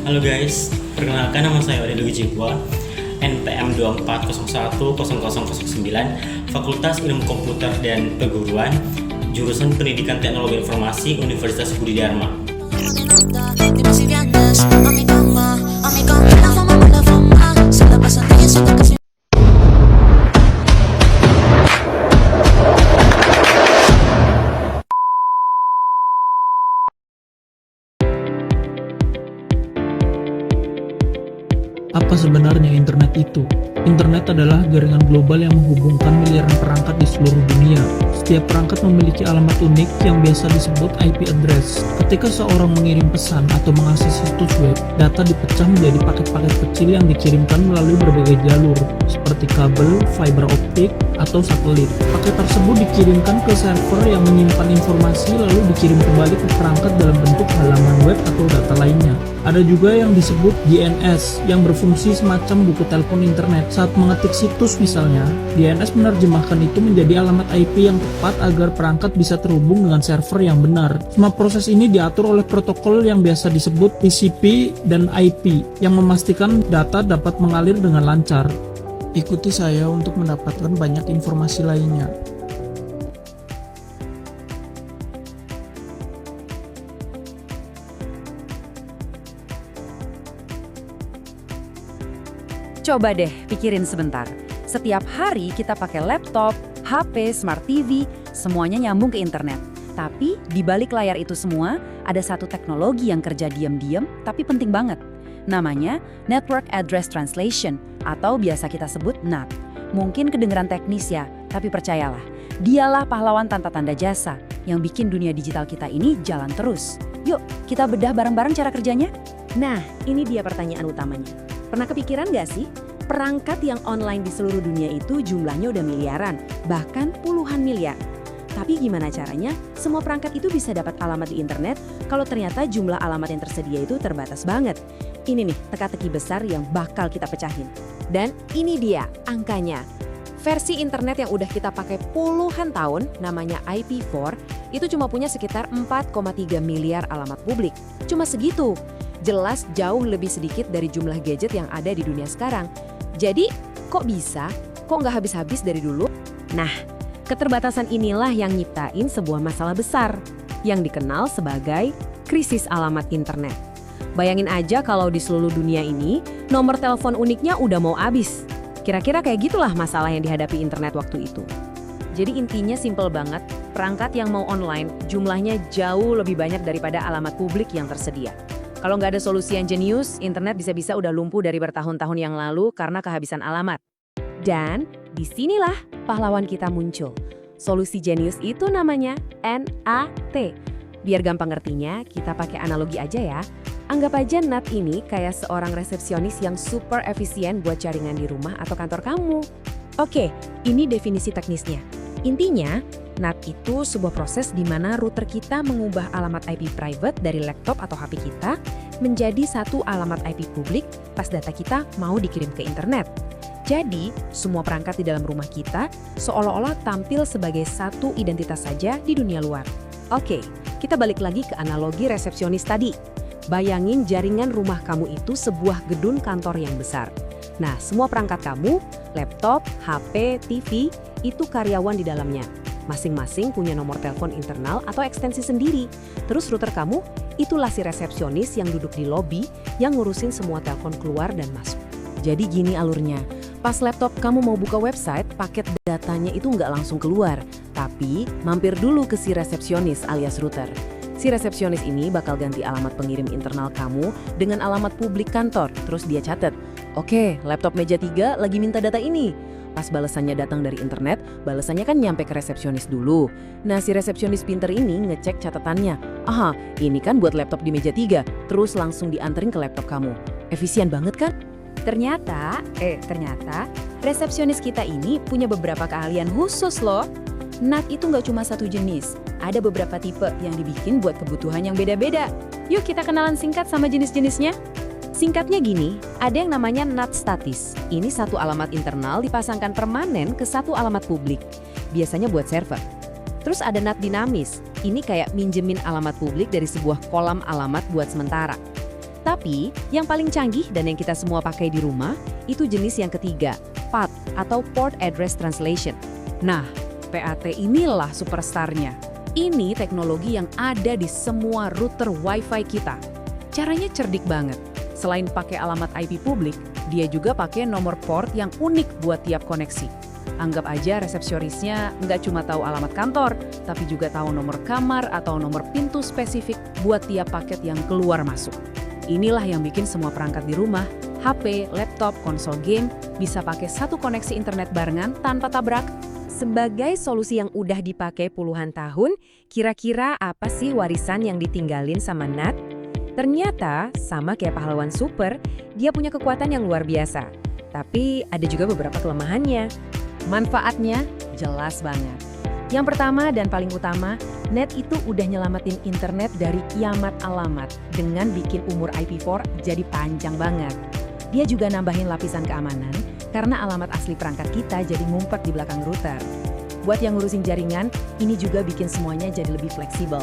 Halo guys, perkenalkan nama saya Aurelio Wijibwa, NPM 24010009, Fakultas Ilmu Komputer dan Perguruan, jurusan Pendidikan Teknologi Informasi, Universitas Budi Dharma. Dime si vienes a mi cama, la fama me la fama. Se la pasan diciendo que si Apa sebenarnya internet itu? Internet adalah jaringan global yang menghubungkan miliaran perangkat di seluruh dunia. Setiap perangkat memiliki alamat unik yang biasa disebut IP address. Ketika seorang mengirim pesan atau mengakses situs web, data dipecah menjadi paket-paket kecil yang dikirimkan melalui berbagai jalur, seperti kabel, fiber optik, atau satelit. Paket tersebut dikirimkan ke server yang menyimpan informasi lalu dikirim kembali ke perangkat dalam bentuk halaman web atau data lainnya. Ada juga yang disebut DNS yang berfungsi semacam buku telepon internet. Saat mengetik situs misalnya, DNS menerjemahkan itu menjadi alamat IP yang tepat agar perangkat bisa terhubung dengan server yang benar. Semua proses ini diatur oleh protokol yang biasa disebut TCP dan IP yang memastikan data dapat mengalir dengan lancar. Ikuti saya untuk mendapatkan banyak informasi lainnya. Coba deh pikirin sebentar. Setiap hari kita pakai laptop, HP, smart TV, semuanya nyambung ke internet. Tapi di balik layar itu semua ada satu teknologi yang kerja diam-diam tapi penting banget. Namanya Network Address Translation atau biasa kita sebut NAT. Mungkin kedengeran teknis ya, tapi percayalah, dialah pahlawan tanpa tanda jasa yang bikin dunia digital kita ini jalan terus. Yuk, kita bedah bareng-bareng cara kerjanya. Nah, ini dia pertanyaan utamanya. Pernah kepikiran nggak sih? Perangkat yang online di seluruh dunia itu jumlahnya udah miliaran, bahkan puluhan miliar. Tapi gimana caranya semua perangkat itu bisa dapat alamat di internet kalau ternyata jumlah alamat yang tersedia itu terbatas banget? Ini nih teka-teki besar yang bakal kita pecahin. Dan ini dia angkanya. Versi internet yang udah kita pakai puluhan tahun, namanya IPv4, itu cuma punya sekitar 4,3 miliar alamat publik. Cuma segitu. Jelas jauh lebih sedikit dari jumlah gadget yang ada di dunia sekarang. Jadi, kok bisa? Kok nggak habis-habis dari dulu? Nah, keterbatasan inilah yang nyiptain sebuah masalah besar yang dikenal sebagai krisis alamat internet. Bayangin aja kalau di seluruh dunia ini, nomor telepon uniknya udah mau habis. Kira-kira kayak gitulah masalah yang dihadapi internet waktu itu. Jadi intinya simple banget, perangkat yang mau online jumlahnya jauh lebih banyak daripada alamat publik yang tersedia. Kalau nggak ada solusi yang jenius, internet bisa-bisa udah lumpuh dari bertahun-tahun yang lalu karena kehabisan alamat. Dan disinilah pahlawan kita muncul. Solusi jenius itu namanya NAT. Biar gampang ngertinya, kita pakai analogi aja ya. Anggap aja NAT ini kayak seorang resepsionis yang super efisien buat jaringan di rumah atau kantor kamu. Oke, ini definisi teknisnya. Intinya, NAT itu sebuah proses di mana router kita mengubah alamat IP private dari laptop atau HP kita menjadi satu alamat IP publik pas data kita mau dikirim ke internet. Jadi, semua perangkat di dalam rumah kita seolah-olah tampil sebagai satu identitas saja di dunia luar. Oke, kita balik lagi ke analogi resepsionis tadi. Bayangin jaringan rumah kamu itu sebuah gedung kantor yang besar. Nah, semua perangkat kamu, laptop, HP, TV, itu karyawan di dalamnya. Masing-masing punya nomor telepon internal atau ekstensi sendiri. Terus router kamu, itulah si resepsionis yang duduk di lobi yang ngurusin semua telepon keluar dan masuk. Jadi gini alurnya, pas laptop kamu mau buka website, paket datanya itu nggak langsung keluar. Tapi mampir dulu ke si resepsionis alias router. Si resepsionis ini bakal ganti alamat pengirim internal kamu dengan alamat publik kantor. Terus dia catat, oke, laptop meja 3 lagi minta data ini. Pas balasannya datang dari internet, balasannya kan nyampe ke resepsionis dulu. Nah, si resepsionis pinter ini ngecek catatannya. Aha, ini kan buat laptop di meja 3, terus langsung dianterin ke laptop kamu. Efisien banget kan? Ternyata resepsionis kita ini punya beberapa keahlian khusus loh. NAT itu nggak cuma satu jenis, ada beberapa tipe yang dibikin buat kebutuhan yang beda-beda. Yuk kita kenalan singkat sama jenis-jenisnya. Singkatnya gini, ada yang namanya NAT statis. Ini satu alamat internal dipasangkan permanen ke satu alamat publik, biasanya buat server. Terus ada NAT dinamis, ini kayak minjemin alamat publik dari sebuah kolam alamat buat sementara. Tapi, yang paling canggih dan yang kita semua pakai di rumah, itu jenis yang ketiga, PAT atau Port Address Translation. Nah, PAT inilah superstarnya. Ini teknologi yang ada di semua router Wi-Fi kita. Caranya cerdik banget. Selain pakai alamat IP publik, dia juga pakai nomor port yang unik buat tiap koneksi. Anggap aja resepsionisnya nggak cuma tahu alamat kantor, tapi juga tahu nomor kamar atau nomor pintu spesifik buat tiap paket yang keluar masuk. Inilah yang bikin semua perangkat di rumah, HP, laptop, konsol game, bisa pakai satu koneksi internet barengan tanpa tabrak. Sebagai solusi yang udah dipakai puluhan tahun, kira-kira apa sih warisan yang ditinggalin sama NAT? Ternyata, sama kayak pahlawan super, dia punya kekuatan yang luar biasa. Tapi ada juga beberapa kelemahannya. Manfaatnya jelas banget. Yang pertama dan paling utama, NAT itu udah nyelamatin internet dari kiamat alamat dengan bikin umur IPv4 jadi panjang banget. Dia juga nambahin lapisan keamanan karena alamat asli perangkat kita jadi ngumpet di belakang router. Buat yang ngurusin jaringan, ini juga bikin semuanya jadi lebih fleksibel.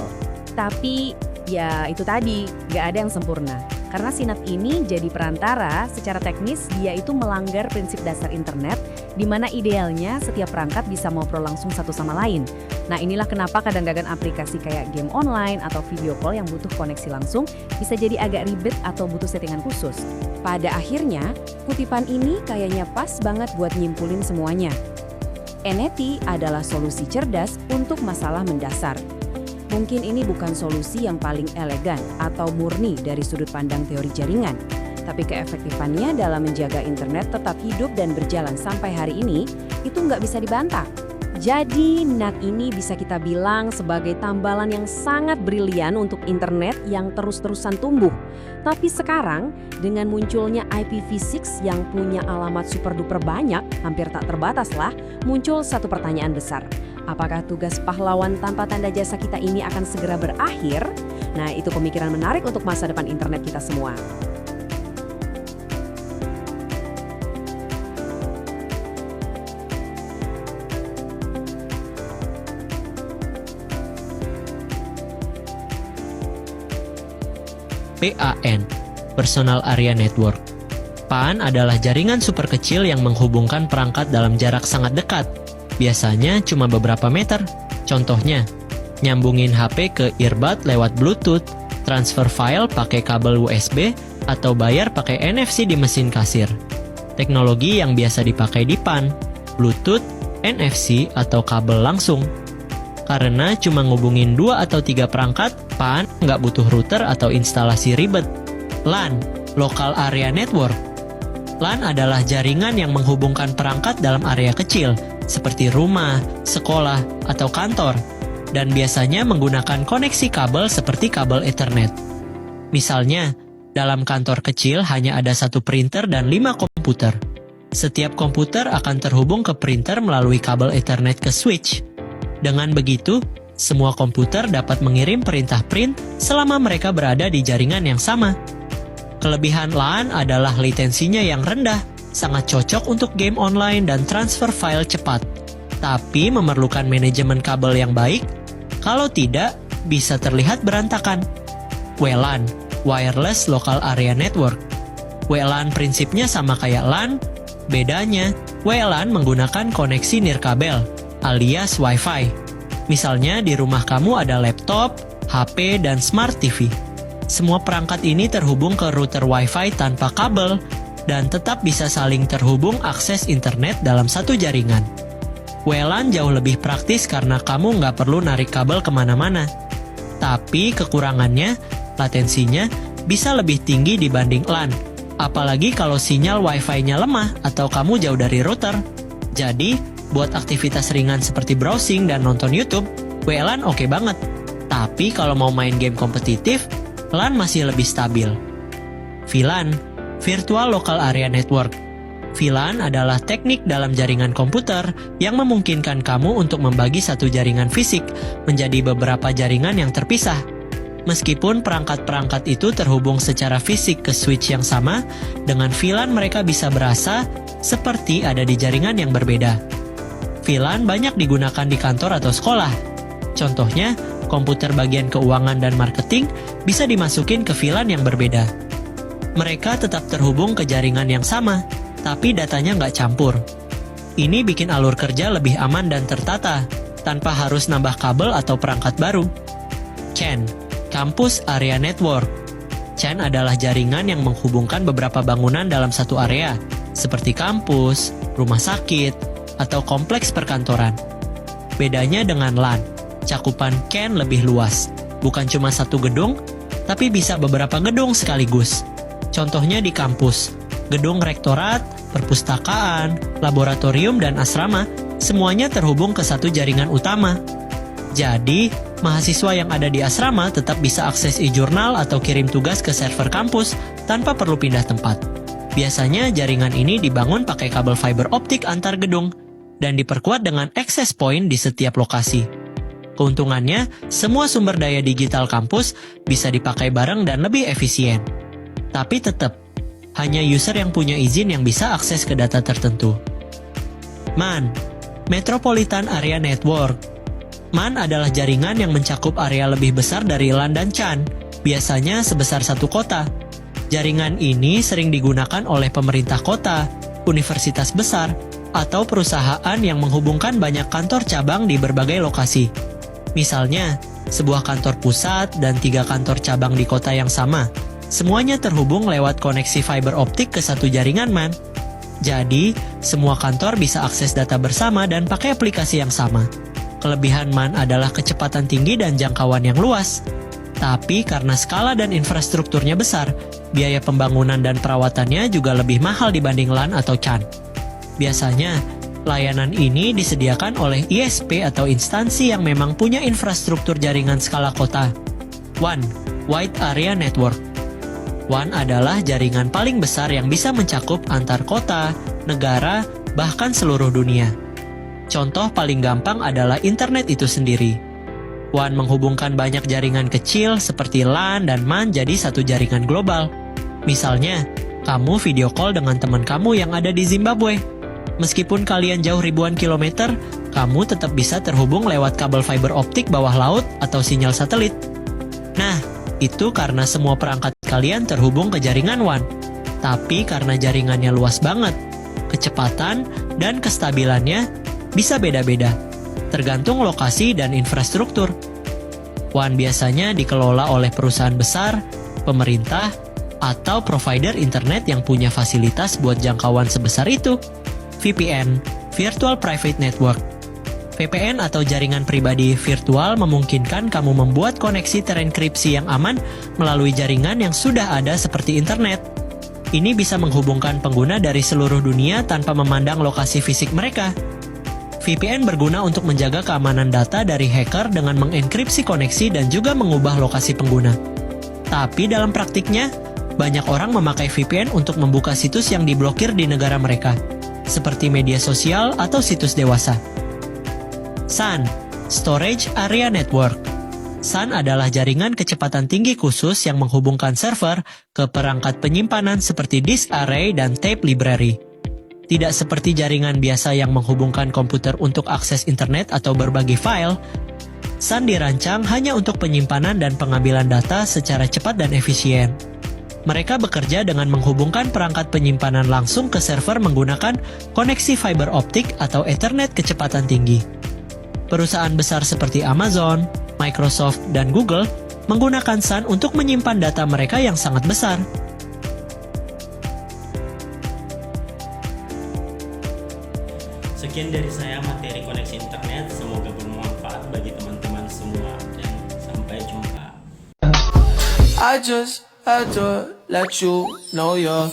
Tapi, ya itu tadi, nggak ada yang sempurna. Karena si NAT ini jadi perantara, secara teknis dia itu melanggar prinsip dasar internet, di mana idealnya setiap perangkat bisa ngobrol langsung satu sama lain. Nah inilah kenapa kadang-kadang aplikasi kayak game online atau video call yang butuh koneksi langsung bisa jadi agak ribet atau butuh settingan khusus. Pada akhirnya, kutipan ini kayaknya pas banget buat nyimpulin semuanya. NAT adalah solusi cerdas untuk masalah mendasar. Mungkin ini bukan solusi yang paling elegan atau murni dari sudut pandang teori jaringan. Tapi keefektifannya dalam menjaga internet tetap hidup dan berjalan sampai hari ini, itu nggak bisa dibantah. Jadi NAT ini bisa kita bilang sebagai tambalan yang sangat brilian untuk internet yang terus-terusan tumbuh. Tapi sekarang, dengan munculnya IPv6 yang punya alamat super duper banyak, hampir tak terbatas lah, muncul satu pertanyaan besar. Apakah tugas pahlawan tanpa tanda jasa kita ini akan segera berakhir? Nah, itu pemikiran menarik untuk masa depan internet kita semua. PAN, Personal Area Network. PAN adalah jaringan super kecil yang menghubungkan perangkat dalam jarak sangat dekat, biasanya cuma beberapa meter. Contohnya, nyambungin HP ke earbud lewat Bluetooth, transfer file pakai kabel USB, atau bayar pakai NFC di mesin kasir. Teknologi yang biasa dipakai di PAN, Bluetooth, NFC, atau kabel langsung. Karena cuma ngubungin 2 atau 3 perangkat, PAN nggak butuh router atau instalasi ribet. LAN, Local Area Network. LAN adalah jaringan yang menghubungkan perangkat dalam area kecil, seperti rumah, sekolah, atau kantor, dan biasanya menggunakan koneksi kabel seperti kabel Ethernet. Misalnya, dalam kantor kecil hanya ada 1 printer dan 5 komputer. Setiap komputer akan terhubung ke printer melalui kabel Ethernet ke switch. Dengan begitu, semua komputer dapat mengirim perintah print selama mereka berada di jaringan yang sama. Kelebihan LAN adalah latensinya yang rendah, sangat cocok untuk game online dan transfer file cepat. Tapi memerlukan manajemen kabel yang baik, kalau tidak bisa terlihat berantakan. WLAN, Wireless Local Area Network. WLAN prinsipnya sama kayak LAN, bedanya WLAN menggunakan koneksi nirkabel, alias Wi-Fi. Misalnya di rumah kamu ada laptop, HP, dan smart TV. Semua perangkat ini terhubung ke router Wi-Fi tanpa kabel dan tetap bisa saling terhubung akses internet dalam satu jaringan. WLAN jauh lebih praktis karena kamu nggak perlu narik kabel kemana-mana. Tapi kekurangannya, latensinya bisa lebih tinggi dibanding LAN. Apalagi kalau sinyal Wi-Fi-nya lemah atau kamu jauh dari router. Jadi, buat aktivitas ringan seperti browsing dan nonton YouTube, WLAN oke banget. Tapi kalau mau main game kompetitif, LAN masih lebih stabil. VLAN, Virtual Local Area Network. VLAN adalah teknik dalam jaringan komputer yang memungkinkan kamu untuk membagi satu jaringan fisik menjadi beberapa jaringan yang terpisah. Meskipun perangkat-perangkat itu terhubung secara fisik ke switch yang sama, dengan VLAN mereka bisa berasa seperti ada di jaringan yang berbeda. VLAN banyak digunakan di kantor atau sekolah. Contohnya, komputer bagian keuangan dan marketing bisa dimasukin ke VLAN yang berbeda. Mereka tetap terhubung ke jaringan yang sama, tapi datanya nggak campur. Ini bikin alur kerja lebih aman dan tertata, tanpa harus nambah kabel atau perangkat baru. CAN, Campus Area Network. CAN adalah jaringan yang menghubungkan beberapa bangunan dalam satu area, seperti kampus, rumah sakit, atau kompleks perkantoran. Bedanya dengan LAN, cakupan CAN lebih luas, bukan cuma satu gedung, tapi bisa beberapa gedung sekaligus. Contohnya di kampus, gedung rektorat, perpustakaan, laboratorium, dan asrama, semuanya terhubung ke satu jaringan utama. Jadi, mahasiswa yang ada di asrama tetap bisa akses e-jurnal atau kirim tugas ke server kampus tanpa perlu pindah tempat. Biasanya jaringan ini dibangun pakai kabel fiber optik antar gedung dan diperkuat dengan access point di setiap lokasi. Keuntungannya, semua sumber daya digital kampus bisa dipakai bareng dan lebih efisien. Tapi tetap, hanya user yang punya izin yang bisa akses ke data tertentu. MAN, Metropolitan Area Network. MAN adalah jaringan yang mencakup area lebih besar dari LAN dan CAN, biasanya sebesar satu kota. Jaringan ini sering digunakan oleh pemerintah kota, universitas besar, atau perusahaan yang menghubungkan banyak kantor cabang di berbagai lokasi. Misalnya, sebuah kantor pusat dan 3 kantor cabang di kota yang sama. Semuanya terhubung lewat koneksi fiber optik ke satu jaringan MAN. Jadi, semua kantor bisa akses data bersama dan pakai aplikasi yang sama. Kelebihan MAN adalah kecepatan tinggi dan jangkauan yang luas. Tapi karena skala dan infrastrukturnya besar, biaya pembangunan dan perawatannya juga lebih mahal dibanding LAN atau CAN. Biasanya, layanan ini disediakan oleh ISP atau instansi yang memang punya infrastruktur jaringan skala kota. WAN, Wide Area Network. WAN adalah jaringan paling besar yang bisa mencakup antar kota, negara, bahkan seluruh dunia. Contoh paling gampang adalah internet itu sendiri. WAN menghubungkan banyak jaringan kecil seperti LAN dan MAN jadi satu jaringan global. Misalnya, kamu video call dengan teman kamu yang ada di Zimbabwe. Meskipun kalian jauh ribuan kilometer, kamu tetap bisa terhubung lewat kabel fiber optik bawah laut atau sinyal satelit. Nah, itu karena semua perangkat kalian terhubung ke jaringan WAN. Tapi karena jaringannya luas banget, kecepatan dan kestabilannya bisa beda-beda, tergantung lokasi dan infrastruktur. WAN biasanya dikelola oleh perusahaan besar, pemerintah, atau provider internet yang punya fasilitas buat jangkauan sebesar itu. VPN, Virtual Private Network. VPN atau jaringan pribadi virtual memungkinkan kamu membuat koneksi terenkripsi yang aman melalui jaringan yang sudah ada seperti internet. Ini bisa menghubungkan pengguna dari seluruh dunia tanpa memandang lokasi fisik mereka. VPN berguna untuk menjaga keamanan data dari hacker dengan mengenkripsi koneksi dan juga mengubah lokasi pengguna. Tapi dalam praktiknya, banyak orang memakai VPN untuk membuka situs yang diblokir di negara mereka, seperti media sosial atau situs dewasa. SAN, Storage Area Network. SAN adalah jaringan kecepatan tinggi khusus yang menghubungkan server ke perangkat penyimpanan seperti disk array dan tape library. Tidak seperti jaringan biasa yang menghubungkan komputer untuk akses internet atau berbagi file, SAN dirancang hanya untuk penyimpanan dan pengambilan data secara cepat dan efisien. Mereka bekerja dengan menghubungkan perangkat penyimpanan langsung ke server menggunakan koneksi fiber optik atau Ethernet kecepatan tinggi. Perusahaan besar seperti Amazon, Microsoft, dan Google menggunakan SAN untuk menyimpan data mereka yang sangat besar. Sekian dari saya materi koneksi internet, semoga bermanfaat bagi teman-teman semua dan sampai jumpa. I just had to let you know you're